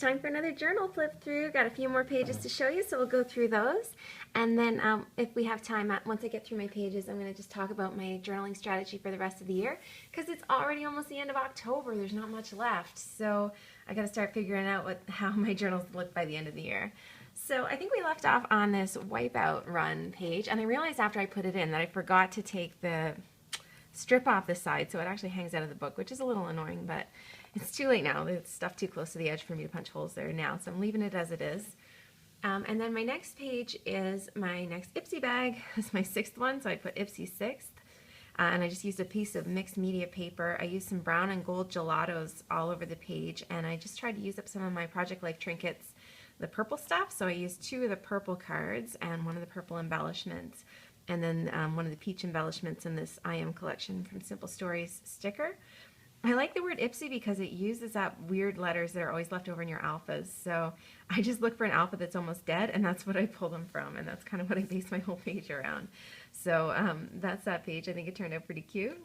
time for another journal flip through. Got a few more pages to show you, so we'll go through those. And then if we have time, once I get through my pages, I'm going to just talk about my journaling strategy for the rest of the year, because it's already almost the end of October. There's not much left, so I got to start figuring out how my journals look by the end of the year. So I think we left off on this wipeout run page, and I realized after I put it in that I forgot to take the strip off the side, so it actually hangs out of the book, which is a little annoying, but it's too late now. There's stuff too close to the edge for me to punch holes there now, so I'm leaving it as it is. And then my next page is my next Ipsy bag. It's my 6th one, so I put Ipsy 6th. And I just used a piece of mixed media paper. I used some brown and gold gelatos all over the page, and I just tried to use up some of my Project Life trinkets, the purple stuff. So I used 2 of the purple cards and 1 of the purple embellishments, and then 1 of the peach embellishments in this I Am collection from Simple Stories sticker. I like the word Ipsy because it uses up weird letters that are always left over in your alphas. So I just look for an alpha that's almost dead, and that's what I pull them from, and that's kind of what I base my whole page around. So that's that page. I think it turned out pretty cute.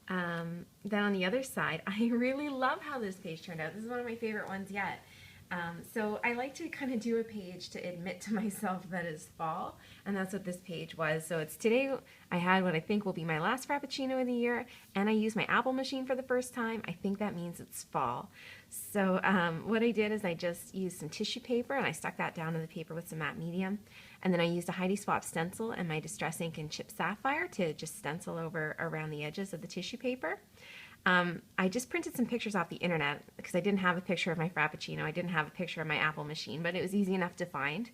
Then on the other side, I really love how this page turned out. This is one of my favorite ones yet. So I like to kind of do a page to admit to myself that it's fall, and that's what this page was. So it's today I had what I think will be my last Frappuccino of the year, and I used my Apple machine for the first time. I think that means it's fall. So what I did is I just used some tissue paper, and I stuck that down in the paper with some matte medium, and then I used a Heidi Swapp stencil and my Distress ink and Chip Sapphire to just stencil over around the edges of the tissue paper. I just printed some pictures off the internet because I didn't have a picture of my Frappuccino. I didn't have a picture of my Apple machine, but it was easy enough to find.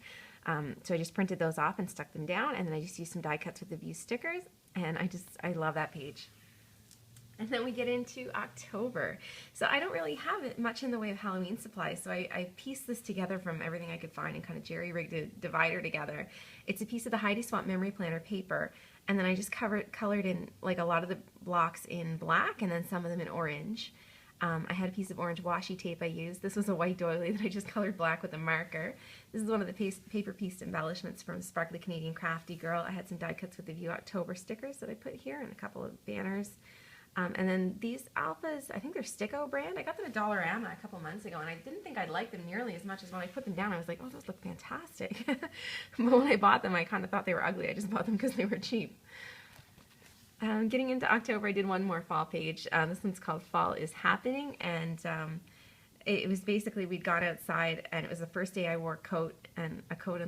So I just printed those off and stuck them down, and then I just used some die cuts with the View stickers, and I love that page. And then we get into October. So I don't really have much in the way of Halloween supplies, so I pieced this together from everything I could find and kind of jerry-rigged a divider together. It's a piece of the Heidi Swapp Memory Planner paper, and then I just colored in like a lot of the blocks in black and then some of them in orange. I had a piece of orange washi tape I used. This was a white doily that I just colored black with a marker. This is one of the paper piece embellishments from Sparkly Canadian Crafty Girl. I had some die cuts with the View October stickers that I put here and a couple of banners. And then these alphas, I think they're Sticko brand. I got them at Dollarama a couple months ago, and I didn't think I'd like them nearly as much as when I put them down. I was like, oh, those look fantastic. But when I bought them, I kind of thought they were ugly. I just bought them because they were cheap. Getting into October, I did one more fall page. This one's called Fall is Happening, and it was basically we'd gone outside, and it was the first day I wore a coat and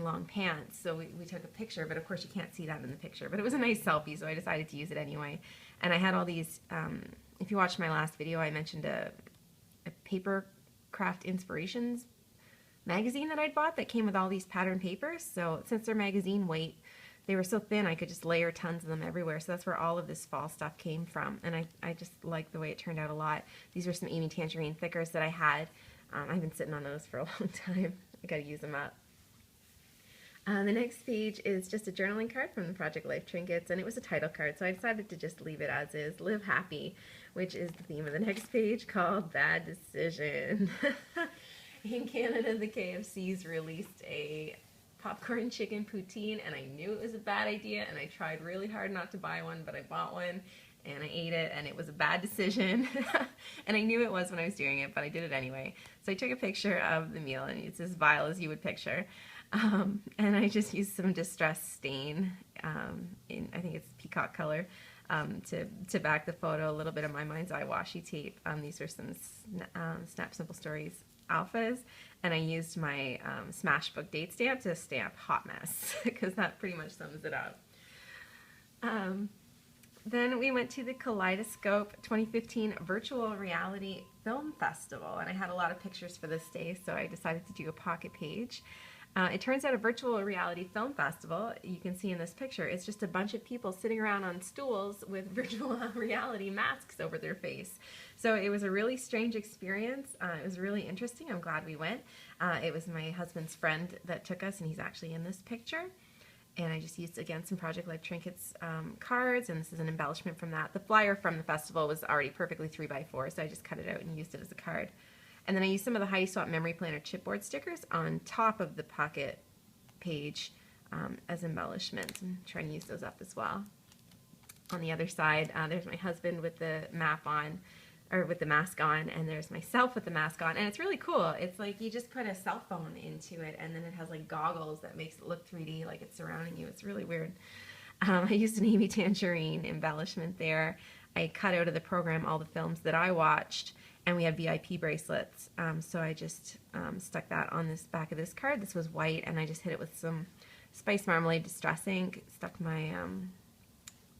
long pants, so we took a picture, but of course you can't see that in the picture, but it was a nice selfie, so I decided to use it anyway. And I had all these, if you watched my last video, I mentioned a paper craft inspirations magazine that I'd bought that came with all these pattern papers. So since they're magazine weight, they were so thin I could just layer tons of them everywhere. So that's where all of this fall stuff came from, and I just like the way it turned out a lot. These were some Amy Tangerine thickers that I had. I've been sitting on those for a long time. I gotta use them up. The next page is just a journaling card from the Project Life trinkets, and it was a title card, so I decided to just leave it as is. Live Happy, which is the theme of the next page, called Bad Decision. In Canada, the KFC's released a popcorn chicken poutine, and I knew it was a bad idea, and I tried really hard not to buy one, but I bought one, and I ate it, and it was a bad decision. And I knew it was when I was doing it, but I did it anyway. So I took a picture of the meal, and it's as vile as you would picture. And I just used some Distress stain, in I think it's peacock color, to back the photo, a little bit of My Mind's Eye washi tape. These are some Snap Simple Stories alphas, and I used my Smashbook date stamp to stamp Hot Mess, because that pretty much sums it up. Then we went to the Kaleidoscope 2015 Virtual Reality Film Festival, and I had a lot of pictures for this day, so I decided to do a pocket page. It turns out a virtual reality film festival, you can see in this picture, it's just a bunch of people sitting around on stools with virtual reality masks over their face. So it was a really strange experience. It was really interesting. I'm glad we went. It was my husband's friend that took us, and he's actually in this picture. And I just used, again, some Project Life Trinkets cards, and this is an embellishment from that. The flyer from the festival was already perfectly 3x4, so I just cut it out and used it as a card. And then I used some of the Heidi Swapp Memory Planner chipboard stickers on top of the pocket page as embellishments, and try and use those up as well. On the other side, there's my husband with the map on. or with the mask on, and there's myself with the mask on, and it's really cool. It's like you just put a cell phone into it, and then it has like goggles that makes it look 3D, like it's surrounding you. It's really weird. I used an Amy Tangerine embellishment there. I cut out of the program all the films that I watched, and we had VIP bracelets. So I just stuck that on this back of this card. This was white, and I just hit it with some Spice Marmalade Distress ink, stuck my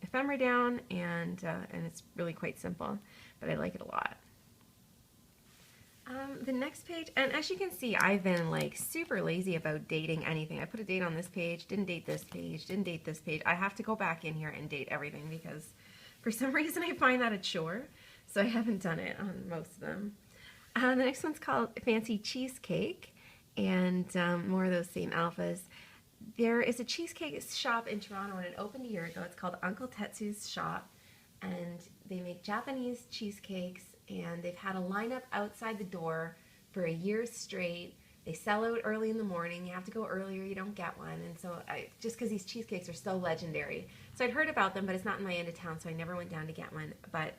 ephemera down, and it's really quite simple, but I like it a lot. The next page, and as you can see, I've been like super lazy about dating anything. I put a date on this page, didn't date this page, didn't date this page. I have to go back in here and date everything because for some reason I find that a chore, so I haven't done it on most of them. The next one's called Fancy Cheesecake, and more of those same alphas. There is a cheesecake shop in Toronto, and it opened a year ago. It's called Uncle Tetsu's Shop, and they make Japanese cheesecakes, and they've had a lineup outside the door for a year straight. They sell out early in the morning. You have to go earlier, you don't get one. And so just because these cheesecakes are so legendary. So I'd heard about them, but it's not in my end of town, so I never went down to get one. But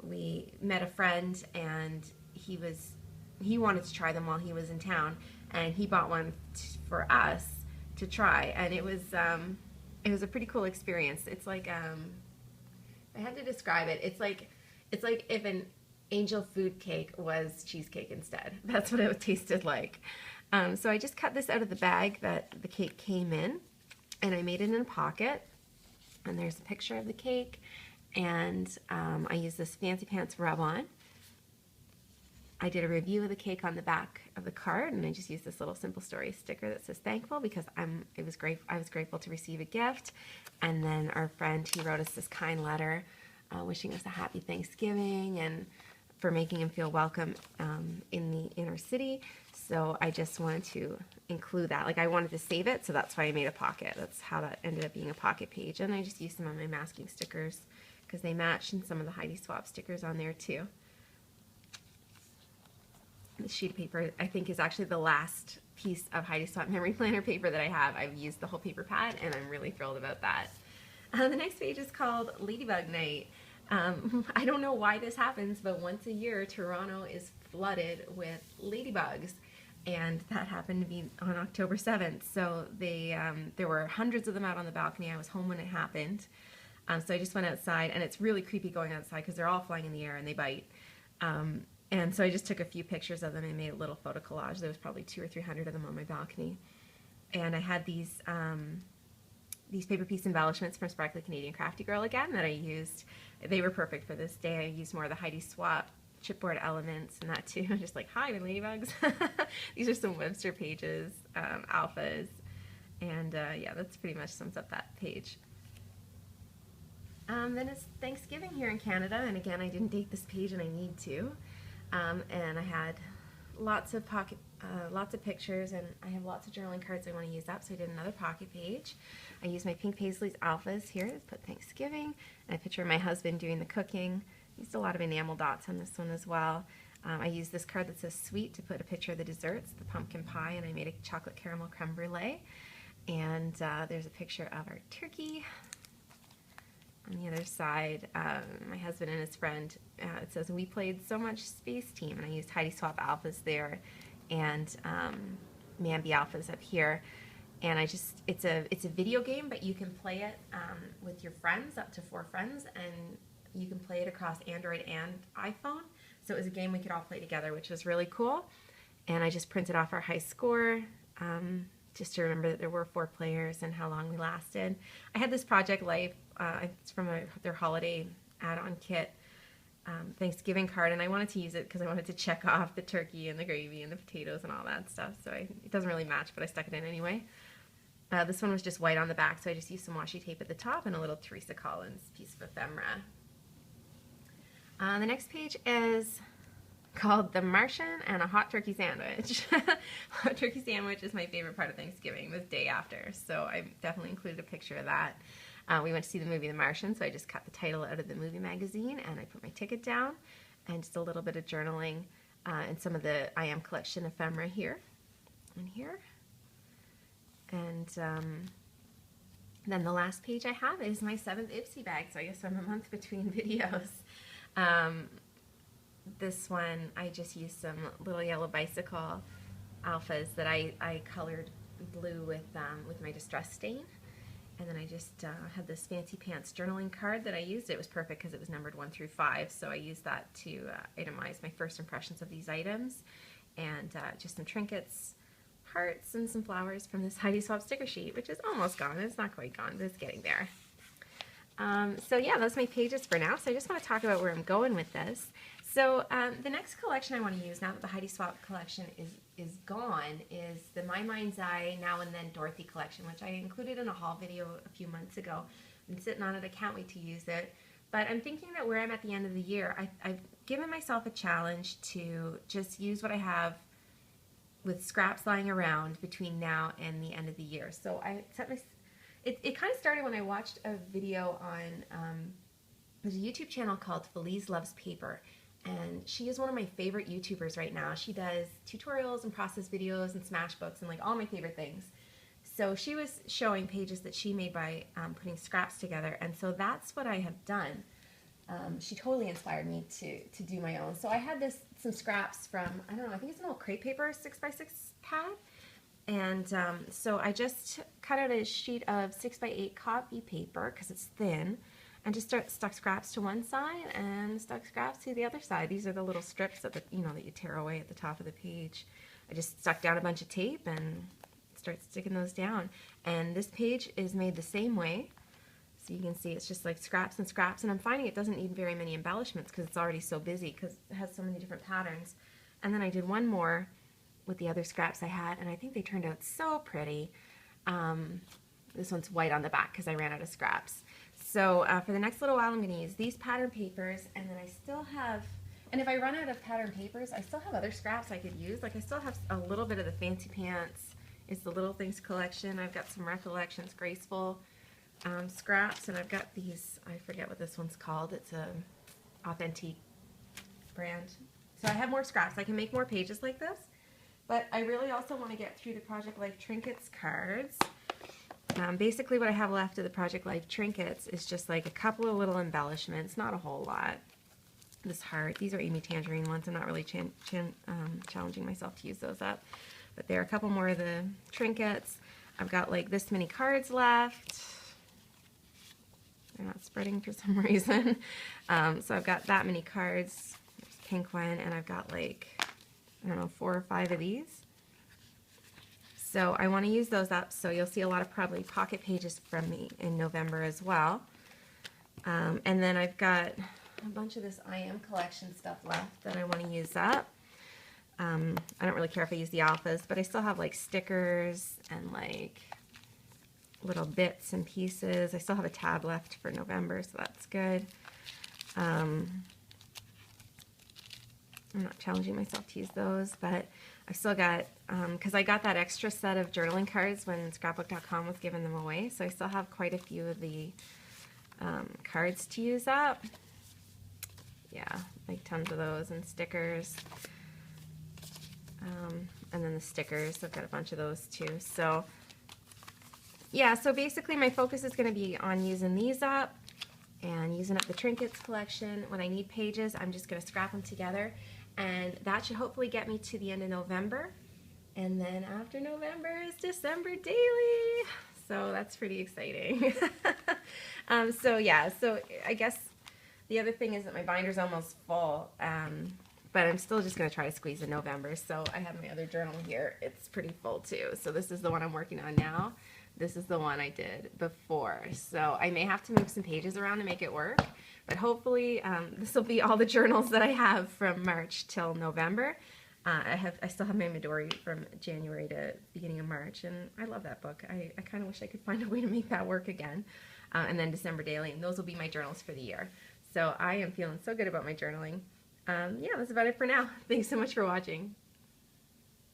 we met a friend, and he wanted to try them while he was in town, and he bought one for us to try, and it was a pretty cool experience. It's like I had to describe it. It's like if an angel food cake was cheesecake instead. That's what it tasted like. So I just cut this out of the bag that the cake came in, and I made it in a pocket. And there's a picture of the cake, and I used this Fancy Pants rub-on. I did a review of the cake on the back of the card, and I just used this little simple story sticker that says thankful because I was grateful to receive a gift. And then our friend, he wrote us this kind letter wishing us a happy Thanksgiving and for making him feel welcome in the inner city. So I just wanted to include that. Like I wanted to save it, so that's why I made a pocket. That's how that ended up being a pocket page. And I just used some of my masking stickers because they matched, and some of the Heidi Swap stickers on there too. The sheet of paper, I think, is actually the last piece of Heidi Swap memory planner paper that I have. I've used the whole paper pad, and I'm really thrilled about that. The next page is called Ladybug Night. I don't know why this happens, but once a year, Toronto is flooded with ladybugs, and that happened to be on October 7th. So there were hundreds of them out on the balcony. I was home when it happened, so I just went outside, and it's really creepy going outside because they're all flying in the air and they bite. And so I just took a few pictures of them and made a little photo collage. There was probably 200 or 300 of them on my balcony. And I had these paper piece embellishments from Sparkly Canadian Crafty Girl again that I used. They were perfect for this day. I used more of the Heidi Swap chipboard elements and that too. Just like, hi, we're ladybugs. These are some Webster pages, alphas. And yeah, that's pretty much sums up that page. Then it's Thanksgiving here in Canada, and again, I didn't date this page, and I need to. And I had lots of pictures, and I have lots of journaling cards I want to use up, so I did another pocket page. I used my Pink Paisleys alphas here to put Thanksgiving, and a picture of my husband doing the cooking. I used a lot of enamel dots on this one as well. I used this card that says sweet to put a picture of the desserts, the pumpkin pie, and I made a chocolate caramel creme brulee. And there's a picture of our turkey. On the other side, my husband and his friend, it says, we played so much Space Team, and I used Heidi Swap alphas there and Mambi alphas up here. And it's a video game, but you can play it with your friends, up to 4 friends, and you can play it across Android and iPhone. So it was a game we could all play together, which was really cool. And I just printed off our high score, just to remember that there were 4 players and how long we lasted. I had this Project Life, it's from their holiday add-on kit Thanksgiving card, and I wanted to use it because I wanted to check off the turkey and the gravy and the potatoes and all that stuff. So it doesn't really match, but I stuck it in anyway. This one was just white on the back, so I just used some washi tape at the top and a little Teresa Collins piece of ephemera. The next page is called The Martian and a Hot Turkey Sandwich. Hot turkey sandwich is my favorite part of Thanksgiving, the day after, so I definitely included a picture of that. We went to see the movie The Martian, so I just cut the title out of the movie magazine, and I put my ticket down, and just a little bit of journaling, and some of the I Am Collection ephemera here and here. And then the last page I have is my 7th Ipsy bag, so I guess I'm a month between videos. this one, I just used some little yellow bicycle alphas that I colored blue with my distress stain. And then I just had this Fancy Pants journaling card that I used. It was perfect because it was numbered 1 through 5, so I used that to itemize my first impressions of these items. And just some trinkets, hearts, and some flowers from this Heidi Swapp sticker sheet, which is almost gone. It's not quite gone, but it's getting there. So yeah, those are my pages for now. So I just want to talk about where I'm going with this. So the next collection I want to use now that the Heidi Swapp collection is gone is the My Mind's Eye Now and Then Dorothy collection, which I included in a haul video a few months ago. I'm sitting on it. I can't wait to use it. But I'm thinking that where I'm at the end of the year, I've given myself a challenge to just use what I have with scraps lying around between now and the end of the year. So I set my... It kind of started when I watched a video on, there's a YouTube channel called Filizlovepaper, and she is one of my favorite YouTubers right now. She does tutorials and process videos and smash books and like all my favorite things. So she was showing pages that she made by putting scraps together, and so that's what I have done. She totally inspired me to do my own. So I had some scraps from, I don't know, I think it's an old crepe paper 6x6 pad. And so I just cut out a sheet of 6x8 copy paper because it's thin, and just stuck scraps to one side and stuck scraps to the other side. These are the little strips that that you tear away at the top of the page. I just stuck down a bunch of tape and start sticking those down. And this page is made the same way. So you can see it's just like scraps and scraps, and I'm finding it doesn't need very many embellishments because it's already so busy because it has so many different patterns. And then I did one more with the other scraps I had, and I think they turned out so pretty. This one's white on the back because I ran out of scraps. So for the next little while I'm going to use these pattern papers, and then I still have, and if I run out of pattern papers, I still have other scraps I could use. Like I still have a little bit of the Fancy Pants, it's the Little Things collection. I've got some Recollections Graceful scraps, and I've got these, I forget what this one's called, it's a Authentique brand. So I have more scraps. I can make more pages like this. But I really also want to get through the Project Life Trinkets cards. Basically what I have left of the Project Life Trinkets is just like a couple of little embellishments, not a whole lot. This heart, these are Amy Tangerine ones. I'm not really challenging myself to use those up. But there are a couple more of the trinkets. I've got like this many cards left. They're not spreading for some reason. So I've got that many cards. There's a pink one, and I've got like, I don't know, 4 or 5 of these. So I want to use those up, so you'll see a lot of probably pocket pages from me in November as well. And then I've got a bunch of this I Am collection stuff left that I want to use up. I don't really care if I use the alphas, but I still have like stickers and like little bits and pieces. I still have a tab left for November, so that's good. I'm not challenging myself to use those, but I've still got, because I got that extra set of journaling cards when Scrapbook.com was giving them away, so I still have quite a few of the cards to use up. Yeah, like tons of those, and stickers. And then the stickers, I've got a bunch of those too. So yeah, so basically my focus is going to be on using these up and using up the trinkets collection. When I need pages, I'm just going to scrap them together, and that should hopefully get me to the end of November. And then after November is December daily, so that's pretty exciting. So yeah, so I guess the other thing is that my binder's almost full, but I'm still just going to try to squeeze in November. So I have my other journal here. It's pretty full too. So this is the one I'm working on now. This is the one I did before. So I may have to move some pages around to make it work, but hopefully this will be all the journals that I have from March till November. I still have my Midori from January to beginning of March, and I love that book. I kind of wish I could find a way to make that work again. And then December daily, and those will be my journals for the year. So I am feeling so good about my journaling. Yeah, that's about it for now. Thanks so much for watching.